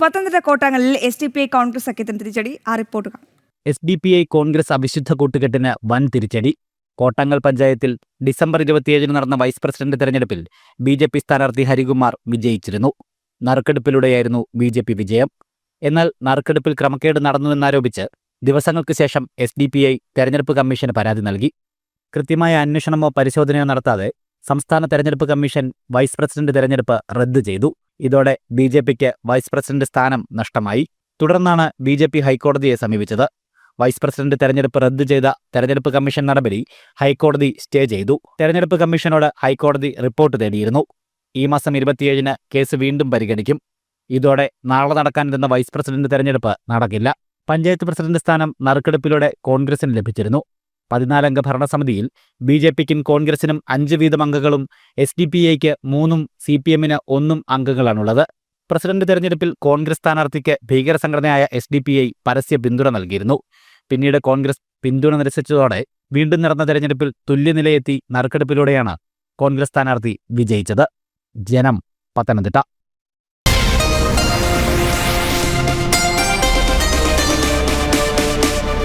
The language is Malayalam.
പത്തനംതിട്ട കോട്ടാങ്ങലിൽ SDPI കോൺഗ്രസ് സഖ്യത്തിന് തിരിച്ചടി. ആ റിപ്പോർട്ട് കാണാം. SDPI കോൺഗ്രസ് അവിശുദ്ധ കൂട്ടുകെട്ടിന് വൻ തിരിച്ചടി. കോട്ടാങ്ങൽ പഞ്ചായത്തിൽ ഡിസംബർ 27 നടന്ന വൈസ് പ്രസിഡന്റ് തെരഞ്ഞെടുപ്പിൽ BJP സ്ഥാനാർത്ഥി ഹരികുമാർ വിജയിച്ചിരുന്നു. നറുക്കെടുപ്പിലൂടെയായിരുന്നു BJP വിജയം. എന്നാൽ നറുക്കെടുപ്പിൽ ക്രമക്കേട് നടന്നുവെന്നാരോപിച്ച് ദിവസങ്ങൾക്ക് ശേഷം SDPI തെരഞ്ഞെടുപ്പ് കമ്മീഷന് പരാതി നൽകി. കൃത്യമായ അന്വേഷണമോ പരിശോധനയോ നടത്താതെ സംസ്ഥാന തെരഞ്ഞെടുപ്പ് കമ്മീഷൻ വൈസ് പ്രസിഡന്റ് തെരഞ്ഞെടുപ്പ് റദ്ദ് ചെയ്തു. ഇതോടെ BJPക്ക് വൈസ് പ്രസിഡന്റ് സ്ഥാനം നഷ്ടമായി. തുടർന്നാണ് BJP ഹൈക്കോടതിയെ സമീപിച്ചത്. വൈസ് പ്രസിഡന്റ് തെരഞ്ഞെടുപ്പ് റദ്ദ് ചെയ്ത തെരഞ്ഞെടുപ്പ് കമ്മീഷൻ നടപടി ഹൈക്കോടതി സ്റ്റേ ചെയ്തു. തെരഞ്ഞെടുപ്പ് കമ്മീഷനോട് ഹൈക്കോടതി റിപ്പോർട്ട് തേടിയിരുന്നു. ഈ മാസം 27-ന് കേസ് വീണ്ടും പരിഗണിക്കും. ഇതോടെ നാളെ നടക്കാനിരുന്ന വൈസ് പ്രസിഡന്റ് തെരഞ്ഞെടുപ്പ് നടക്കില്ല. പഞ്ചായത്ത് പ്രസിഡന്റ് സ്ഥാനം നറുക്കെടുപ്പിലൂടെ കോൺഗ്രസിന് ലഭിച്ചിരുന്നു. 14-അംഗ ഭരണസമിതിയിൽ BJPക്കും കോൺഗ്രസിനും 5 വീതം അംഗങ്ങളും SDPIക്ക് 3-ഉം CPMന് 1-ഉം അംഗങ്ങളാണുള്ളത്. പ്രസിഡന്റ് തെരഞ്ഞെടുപ്പിൽ കോൺഗ്രസ് സ്ഥാനാർത്ഥിക്ക് ഭീകര സംഘടനയായ SDPI പരസ്യ പിന്തുണ നൽകിയിരുന്നു. പിന്നീട് കോൺഗ്രസ് പിന്തുണ നിരസിച്ചതോടെ വീണ്ടും നടന്ന തെരഞ്ഞെടുപ്പിൽ തുല്യനിലയെത്തി നറുക്കെടുപ്പിലൂടെയാണ് കോൺഗ്രസ് സ്ഥാനാർത്ഥി വിജയിച്ചത്. ജനം, പത്തനംതിട്ട.